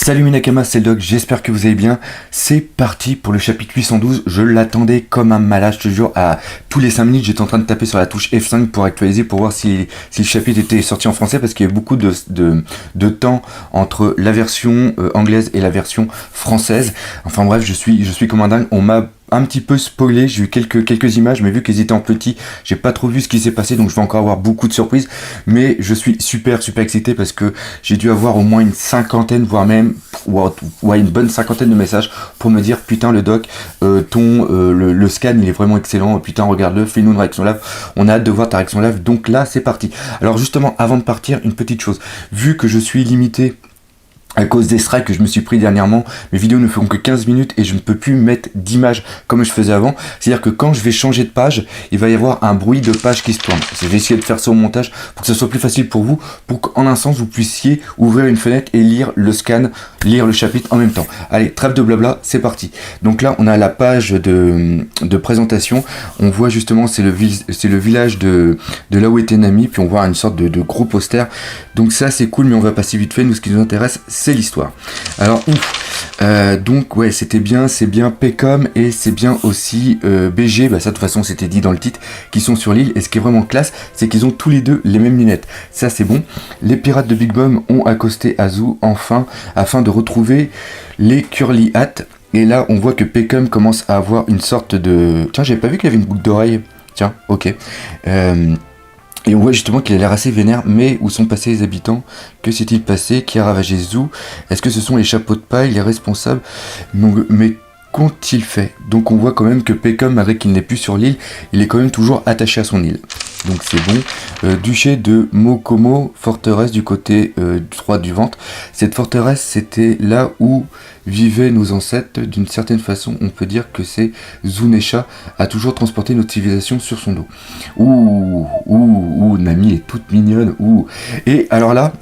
Salut mes Nakamas, c'est le Doc, j'espère que vous allez bien. C'est parti pour le chapitre 812, je l'attendais comme un malade, je te jure, à tous les 5 minutes j'étais en train de taper sur la touche F5 pour actualiser, pour voir si le chapitre était sorti en français, parce qu'il y a beaucoup de temps entre la version anglaise et la version française. Enfin bref, je suis comme un dingue, on m'a un petit peu spoilé, j'ai eu quelques images, mais vu qu'ils étaient en petit, j'ai pas trop vu ce qui s'est passé, donc je vais encore avoir beaucoup de surprises, mais je suis super excité parce que j'ai dû avoir au moins une cinquantaine, voire même une bonne cinquantaine de messages pour me dire putain le doc, le scan il est vraiment excellent, putain regarde-le, fais-nous une réaction live, on a hâte de voir ta réaction live, donc là c'est parti. Alors justement, avant de partir, une petite chose, vu que je suis limité à cause des strikes que je me suis pris dernièrement, mes vidéos ne feront que 15 minutes et je ne peux plus mettre d'image comme je faisais avant. C'est-à-dire que quand je vais changer de page, il va y avoir un bruit de page qui se tourne. Je vais essayer de faire ça au montage pour que ce soit plus facile pour vous, pour qu'en un sens vous puissiez ouvrir une fenêtre et lire le scan, lire le chapitre en même temps. Allez, trêve de blabla, c'est parti. Donc là, on a la page de présentation. On voit justement, c'est le village de là où était Nami, puis on voit une sorte de gros poster. Donc ça, c'est cool, mais on va passer vite fait. Nous, ce qui nous intéresse, c'est l'histoire. Alors donc ouais, c'était bien, c'est bien Pecom et c'est bien aussi BG, bah ça de toute façon c'était dit dans le titre, qui sont sur l'île, et ce qui est vraiment classe, c'est qu'ils ont tous les deux les mêmes lunettes, ça c'est bon. Les pirates de Big Mom ont accosté Azu enfin, afin de retrouver les Curly Hat, et là on voit que Pecom commence à avoir une sorte de... Tiens, j'avais pas vu qu'il avait une boucle d'oreille, tiens, ok. Et on voit justement qu'il a l'air assez vénère, mais où sont passés les habitants? Que s'est-il passé? Qui a ravagé Zou? Est-ce que ce sont les chapeaux de paille, les responsables? Mais qu'ont-ils fait? Donc on voit quand même que Pecom, malgré qu'il n'est plus sur l'île, il est quand même toujours attaché à son île. Donc c'est bon. Duché de Mokomo, forteresse du côté droit du ventre. Cette forteresse, c'était là où vivaient nos ancêtres. D'une certaine façon, on peut dire que c'est Zunesha a toujours transporté notre civilisation sur son dos. Ouh, Nami est toute mignonne. Ouh. Et alors là,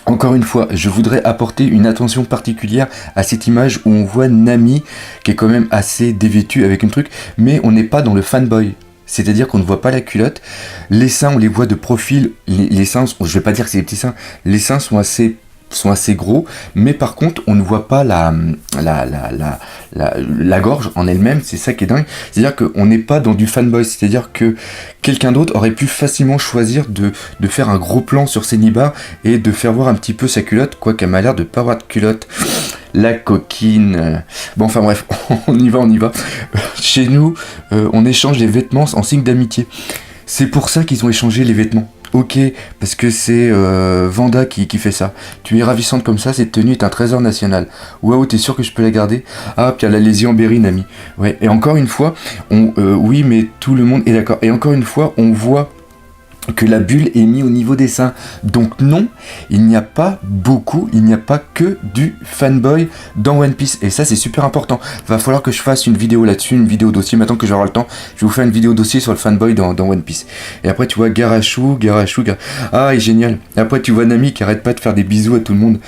encore une fois, je voudrais apporter une attention particulière à cette image où on voit Nami, qui est quand même assez dévêtue avec un truc, mais on n'est pas dans le fanboy. C'est-à-dire qu'on ne voit pas la culotte, les seins on les voit de profil, les seins, je vais pas dire que c'est des petits seins, les seins sont assez gros, mais par contre on ne voit pas la gorge en elle-même, c'est ça qui est dingue. C'est-à-dire qu'on n'est pas dans du fanboy, c'est-à-dire que quelqu'un d'autre aurait pu facilement choisir de faire un gros plan sur ses nibards et de faire voir un petit peu sa culotte, quoiqu'elle m'a l'air de pas avoir de culotte. La coquine. Bon, enfin bref, on y va. Chez nous, on échange les vêtements en signe d'amitié. C'est pour ça qu'ils ont échangé les vêtements. Ok, parce que c'est Vanda qui fait ça. Tu es ravissante comme ça, cette tenue est un trésor national. Waouh, t'es sûr que je peux la garder? Ah, puis elle a les yeux en berry, Nami. Ouais, et encore une fois, oui, mais tout le monde est d'accord. Et encore une fois, on voit que la bulle est mise au niveau des seins. Donc non, il n'y a pas que du fanboy dans One Piece. Et ça, c'est super important. Va falloir que je fasse une vidéo là-dessus, une vidéo dossier. Maintenant que j'aurai le temps, je vais vous faire une vidéo dossier sur le fanboy dans One Piece. Et après, tu vois Garachou. Ah, il est génial. Et après, tu vois Nami qui arrête pas de faire des bisous à tout le monde.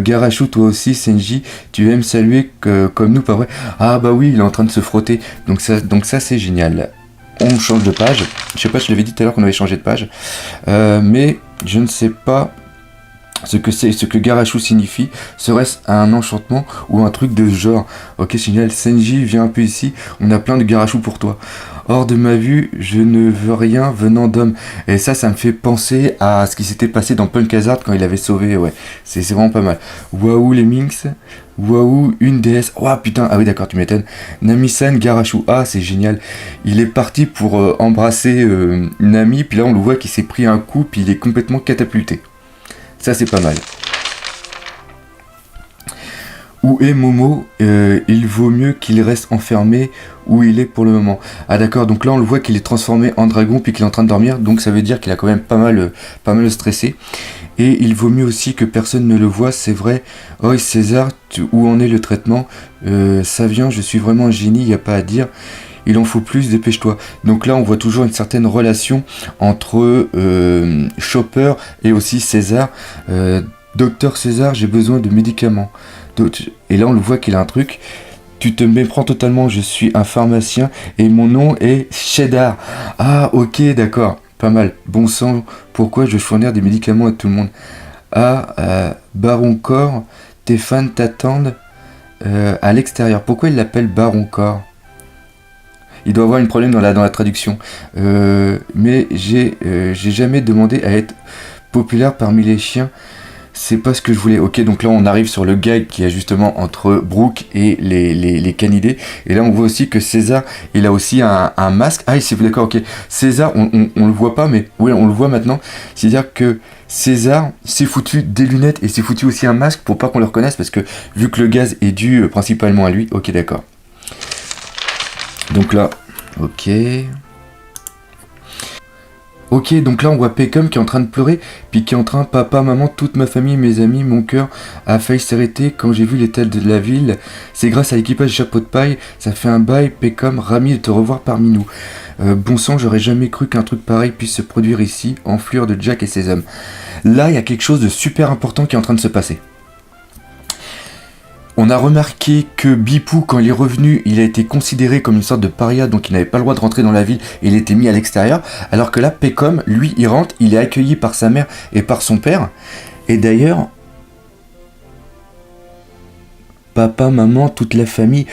Garachou, toi aussi, Senji, tu aimes saluer comme nous, pas vrai? Ah bah oui, il est en train de se frotter. Donc ça c'est génial. On change de page. Je sais pas, je l'avais dit tout à l'heure qu'on avait changé de page. Mais je ne sais pas ce que Garachou signifie. Serait-ce un enchantement ou un truc de ce genre? Ok, génial. Senji, viens un peu ici. On a plein de Garachou pour toi. Hors de ma vue, je ne veux rien venant d'homme. Et ça me fait penser à ce qui s'était passé dans Punk Hazard quand il avait sauvé. Ouais, c'est vraiment pas mal. Waouh, les Minx. Waouh, une déesse. Oh putain, ah oui d'accord, tu m'étonnes. Nami-san Garachou, ah c'est génial. Il est parti pour embrasser Nami, puis là on le voit qu'il s'est pris un coup, puis il est complètement catapulté. Ça c'est pas mal. Où est Momo? Il vaut mieux qu'il reste enfermé où il est pour le moment. Ah d'accord, donc là on le voit qu'il est transformé en dragon puis qu'il est en train de dormir, donc ça veut dire qu'il a quand même pas mal stressé. Et il vaut mieux aussi que personne ne le voie, c'est vrai. Oh César, où en est le traitement? Ça vient, je suis vraiment un génie, il n'y a pas à dire. Il en faut plus, dépêche-toi. Donc là on voit toujours une certaine relation entre Chopper et aussi César. Docteur César, j'ai besoin de médicaments. Et là on le voit qu'il a un truc. Tu te méprends totalement, je suis un pharmacien et mon nom est Cheddar. Ah ok, d'accord, pas mal. Bon sang, pourquoi je fournir des médicaments à tout le monde? Ah, Baron Corps, tes fans t'attendent à l'extérieur. Pourquoi il l'appelle Baron Corps? Il doit avoir un problème dans la traduction. Mais j'ai jamais demandé à être populaire parmi les chiens. C'est pas ce que je voulais. Ok, donc là on arrive sur le gag qui est justement entre Brooke et les canidés. Et là on voit aussi que César, il a aussi un masque. Ah, c'est d'accord, ok. César, on le voit pas, mais oui, on le voit maintenant. C'est-à-dire que César s'est foutu des lunettes et s'est foutu aussi un masque pour pas qu'on le reconnaisse, parce que vu que le gaz est dû principalement à lui. Ok, d'accord. Donc là, ok. Ok, donc là on voit Peckham qui est en train de pleurer, puis qui est en train, papa, maman, toute ma famille, mes amis, mon cœur a failli s'arrêter quand j'ai vu l'état de la ville. C'est grâce à l'équipage Chapeau de Paille, ça fait un bail, Peckham, ravi de te revoir parmi nous. Bon sang, j'aurais jamais cru qu'un truc pareil puisse se produire ici, en fleur de Jack et ses hommes. Là, il y a quelque chose de super important qui est en train de se passer. On a remarqué que Bipou, quand il est revenu, il a été considéré comme une sorte de paria, donc il n'avait pas le droit de rentrer dans la ville et il était mis à l'extérieur. Alors que là, Peckham, lui, il rentre, il est accueilli par sa mère et par son père. Et d'ailleurs, papa, maman, toute la famille.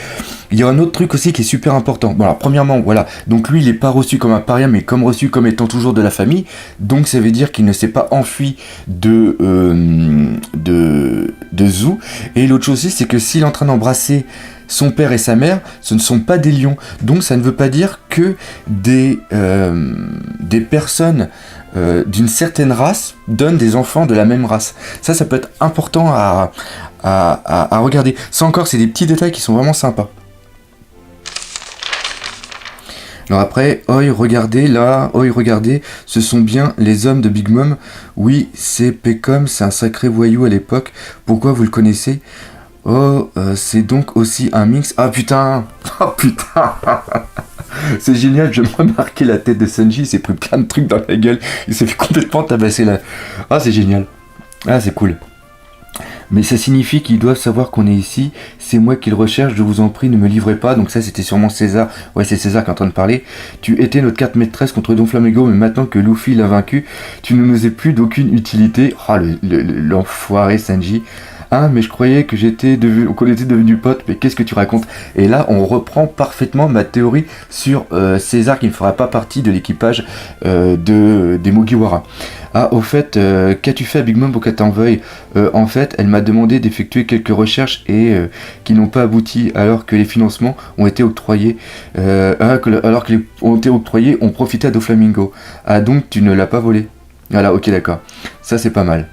Il y a un autre truc aussi qui est super important. Bon alors premièrement, voilà, donc lui il n'est pas reçu comme un paria, mais comme reçu comme étant toujours de la famille. Donc ça veut dire qu'il ne s'est pas enfui de Zou. Et l'autre chose aussi, c'est que s'il est en train d'embrasser son père et sa mère, ce ne sont pas des lions. Donc ça ne veut pas dire que des personnes d'une certaine race donnent des enfants de la même race. Ça peut être important à regarder. Ça encore, c'est des petits détails qui sont vraiment sympas. Alors après, oi, regardez, là, oi, regardez, ce sont bien les hommes de Big Mom. Oui, c'est Peckham, c'est un sacré voyou à l'époque. Pourquoi vous le connaissez? Oh, c'est donc aussi un mix. Ah putain. Oh putain. C'est génial, je me remarquais la tête de Sanji, il s'est pris plein de trucs dans la gueule. Il s'est fait complètement tabasser là. Ah, c'est génial. Ah, c'est cool. Mais ça signifie qu'ils doivent savoir qu'on est ici. C'est moi qu'ils recherchent, je vous en prie, ne me livrez pas. Donc ça, c'était sûrement César. Ouais, c'est César qui est en train de parler. Tu étais notre carte maîtresse contre Don Flamingo, mais maintenant que Luffy l'a vaincu, tu ne nous es plus d'aucune utilité. Ah, l'enfoiré Sanji. Ah, mais je croyais que qu'on était devenus potes, mais qu'est-ce que tu racontes? Et là, on reprend parfaitement ma théorie sur César qui ne fera pas partie de l'équipage des Mugiwara. Ah, au fait, qu'as-tu fait à Big Mom pour qu'elle t'en veuille? En fait, elle m'a demandé d'effectuer quelques recherches et qui n'ont pas abouti alors que les financements ont été octroyés. Alors qu'ils ont été octroyés, on profitait à Doflamingo. Ah, donc tu ne l'as pas volé? Voilà, ok, d'accord. Ça, c'est pas mal.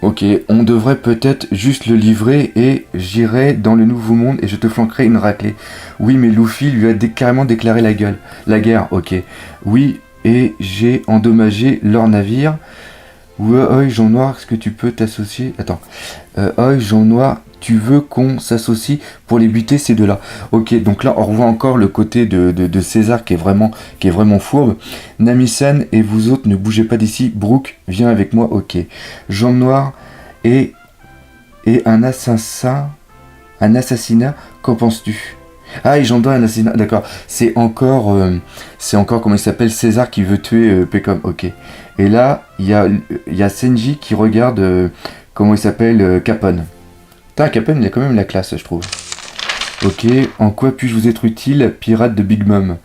Ok, on devrait peut-être juste le livrer et j'irai dans le nouveau monde et je te flanquerai une raclée. Oui, mais Luffy lui a carrément déclaré la guerre, ok. Oui, et j'ai endommagé leur navire. Ouais, oi, Jean Noir, est-ce que tu peux t'associer? Attends. Oi, Jean Noir, tu veux qu'on s'associe pour les buter ces deux-là? Ok, donc là, on revoit encore le côté de César qui est vraiment fourbe. Nami-san et vous autres, ne bougez pas d'ici. Brooke, viens avec moi, ok. Jean Noir et un assassinat, qu'en penses-tu? Ah, et Jean Noir et un assassinat, d'accord. C'est encore, comment il s'appelle, César qui veut tuer Peckham, ok. Et là, il y a Sanji qui regarde, comment il s'appelle, Capone. Putain, Capone, il a quand même la classe, je trouve. Ok, en quoi puis-je vous être utile, pirate de Big Mom?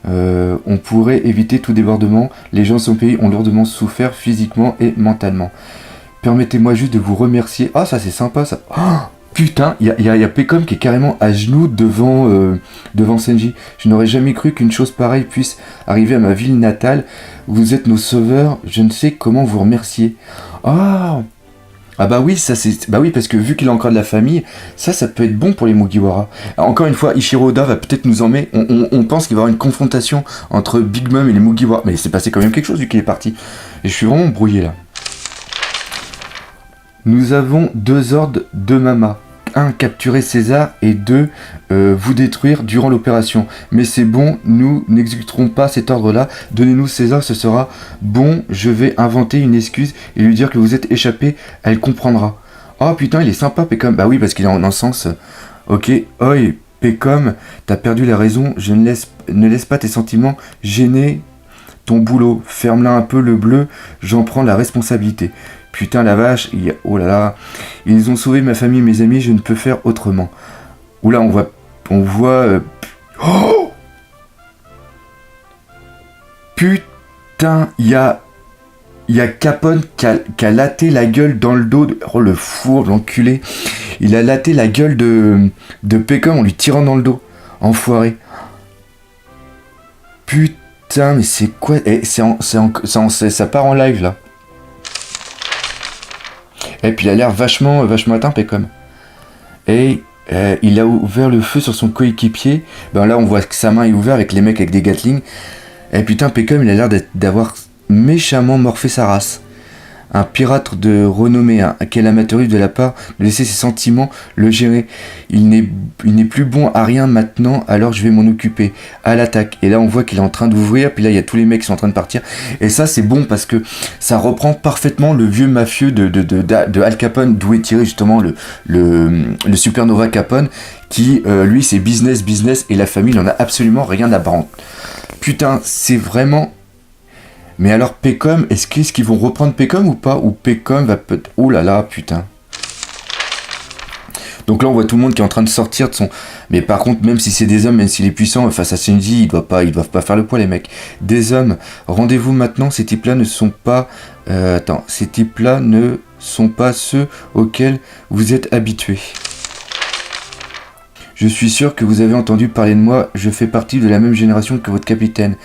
On pourrait éviter tout débordement. Les gens de son pays ont lourdement souffert physiquement et mentalement. Permettez-moi juste de vous remercier. Ah, ça c'est sympa, ça. Oh, putain, il y a Peckham qui est carrément à genoux devant Sanji. Je n'aurais jamais cru qu'une chose pareille puisse arriver à ma ville natale. Vous êtes nos sauveurs, je ne sais comment vous remercier. Ah, ah bah oui, bah oui, parce que vu qu'il a encore de la famille, ça peut être bon pour les Mugiwara. Alors, encore une fois, Ichiro Oda va peut-être nous emmener. On pense qu'il va y avoir une confrontation entre Big Mom et les Mugiwara. Mais il s'est passé quand même quelque chose vu qu'il est parti. Et je suis vraiment brouillé là. Nous avons 2 ordres de Mama. 1. Capturer César et 2. Vous détruire durant l'opération. Mais c'est bon, nous n'exécuterons pas cet ordre-là. Donnez-nous César, ce sera bon. Je vais inventer une excuse et lui dire que vous êtes échappé. Elle comprendra. Oh putain, il est sympa, Peckham. Bah oui, parce qu'il est en sens. Ok, oi, Peckham, t'as perdu la raison. Je ne laisse pas tes sentiments gêner ton boulot. Ferme-la un peu le bleu. J'en prends la responsabilité. Putain la vache, oh là là. Ils ont sauvé ma famille et mes amis, je ne peux faire autrement. Oula, on voit... Oh putain, il y a Capone qui a laté la gueule dans le dos. Oh le four, l'enculé. Il a laté la gueule de Peckham en lui tirant dans le dos. Enfoiré. Putain, mais c'est quoi? Ça part en live là. Et puis il a l'air vachement atteint, Peckham. Et il a ouvert le feu sur son coéquipier. Ben là on voit que sa main est ouverte avec les mecs avec des Gatling. Et putain, Peckham il a l'air d'avoir méchamment morphé sa race. Un pirate de renommée, quel amateurisme de la part de laisser ses sentiments le gérer. Il n'est plus bon à rien maintenant, alors je vais m'en occuper. À l'attaque. Et là on voit qu'il est en train d'ouvrir, puis là il y a tous les mecs qui sont en train de partir. Et ça c'est bon parce que ça reprend parfaitement le vieux mafieux de Al Capone, d'où est tiré justement le Supernova Capone, qui lui c'est business, et la famille n'en a absolument rien à branler. Putain, c'est vraiment... Mais alors Peckham, est-ce qu'ils vont reprendre Peckham ou pas? Ou Peckham va peut-être... Oh là là, putain. Donc là on voit tout le monde qui est en train de sortir de son... Mais par contre, même si c'est des hommes, même s'il est puissant, face à Shinji, ils doivent pas faire le poids les mecs. Des hommes, rendez-vous maintenant, ces types-là ne sont pas... ces types-là ne sont pas ceux auxquels vous êtes habitués. Je suis sûr que vous avez entendu parler de moi, je fais partie de la même génération que votre capitaine.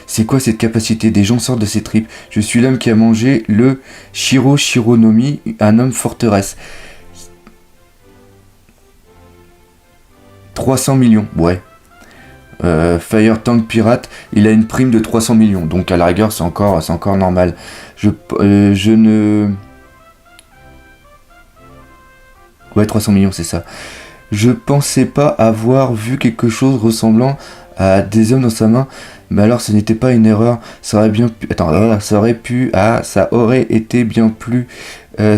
C'est quoi cette capacité? Des gens sortent de ses tripes. Je suis l'homme qui a mangé le Shironomi, un homme forteresse. 300 millions, ouais. Fire Tank Pirate, il a une prime de 300 millions. Donc à la rigueur, c'est encore normal. Je ne... Ouais, 300 millions, c'est ça. Je pensais pas avoir vu quelque chose ressemblant à des hommes dans sa main, mais alors ce n'était pas une erreur, ça aurait bien pu... Attends, ça aurait été bien plus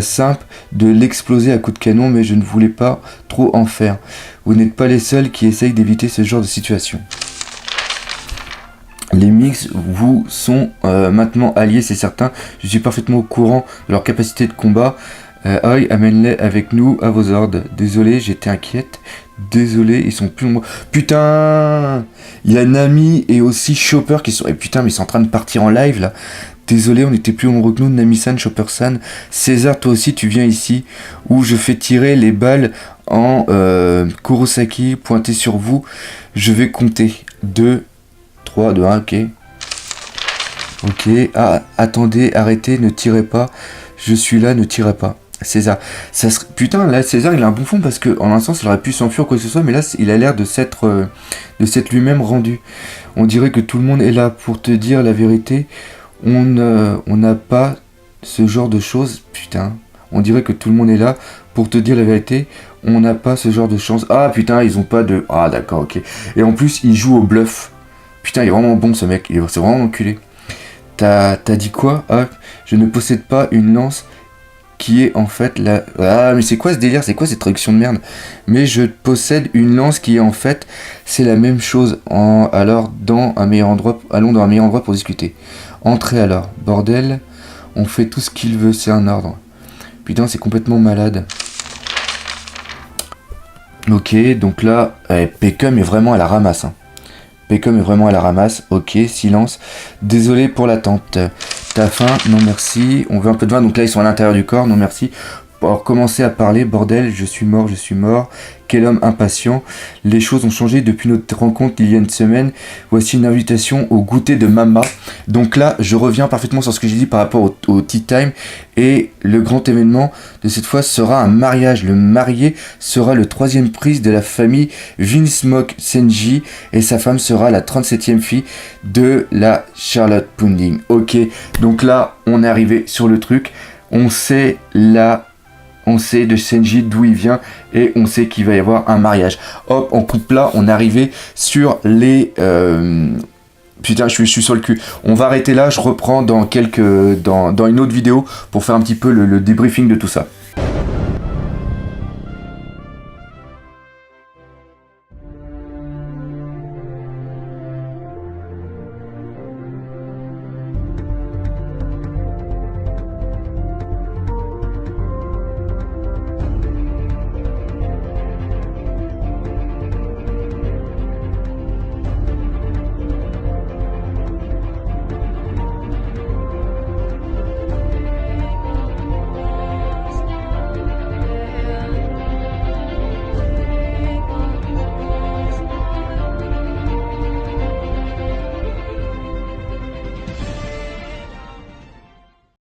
simple de l'exploser à coups de canon, mais je ne voulais pas trop en faire. Vous n'êtes pas les seuls qui essayent d'éviter ce genre de situation. Les Mix vous sont maintenant alliés, c'est certain. Je suis parfaitement au courant de leur capacité de combat. Oi, amène-les avec nous à vos ordres. Désolé, j'étais inquiète. Désolé, ils sont plus nombreux. Putain, il y a Nami et aussi Chopper qui sont... Et putain, mais ils sont en train de partir en live là. Désolé, on était plus nombreux que nous, Nami-san, Chopper-san. César, toi aussi, tu viens ici où je fais tirer les balles en Kurosaki pointé sur vous. Je vais compter. 2, 3, 2, 1, ok. Ok, ah, attendez, arrêtez, ne tirez pas. Je suis là, ne tirez pas. César. Putain, là, César, il a un bon fond parce que, en un sens, il aurait pu s'enfuir ou quoi que ce soit, mais là, il a l'air de s'être lui-même rendu. On dirait que tout le monde est là pour te dire la vérité. On n'a pas ce genre de choses. Putain. On dirait que tout le monde est là pour te dire la vérité. On n'a pas ce genre de chance. Ah, putain, ils ont pas de... Ah, d'accord, ok. Et en plus, il joue au bluff. Putain, il est vraiment bon, ce mec. C'est vraiment enculé. T'as dit quoi? Ah, je ne possède pas une lance qui est en fait la... Ah, mais c'est quoi ce délire? C'est quoi cette traduction de merde? Mais je possède une lance qui est en fait... C'est la même chose. Alors, dans un meilleur endroit... Allons dans un meilleur endroit pour discuter. Entrez alors. Bordel. On fait tout ce qu'il veut. C'est un ordre. Putain, c'est complètement malade. Ok, donc là... Peckham est vraiment à la ramasse. Hein. Peckham est vraiment à la ramasse. Ok, silence. Désolé pour l'attente. T'as faim? Non merci. On veut un peu de vin. Donc là, ils sont à l'intérieur du corps. Non merci. Alors, commencez à parler. Bordel, je suis mort, je suis mort. Quel homme impatient. Les choses ont changé depuis notre rencontre il y a une semaine. Voici une invitation au goûter de Mama. Donc là, je reviens parfaitement sur ce que j'ai dit par rapport au Tea Time. Et le grand événement de cette fois sera un mariage. Le marié sera le 3e prince de la famille Vinsmoke Senji. Et sa femme sera la 37e fille de la Charlotte Pudding. Ok, donc là, on est arrivé sur le truc. On sait de Senji d'où il vient et on sait qu'il va y avoir un mariage. Hop, on coupe là, on est arrivé sur les... Putain, je suis sur le cul. On va arrêter là, je reprends dans une autre vidéo pour faire un petit peu le débriefing de tout ça.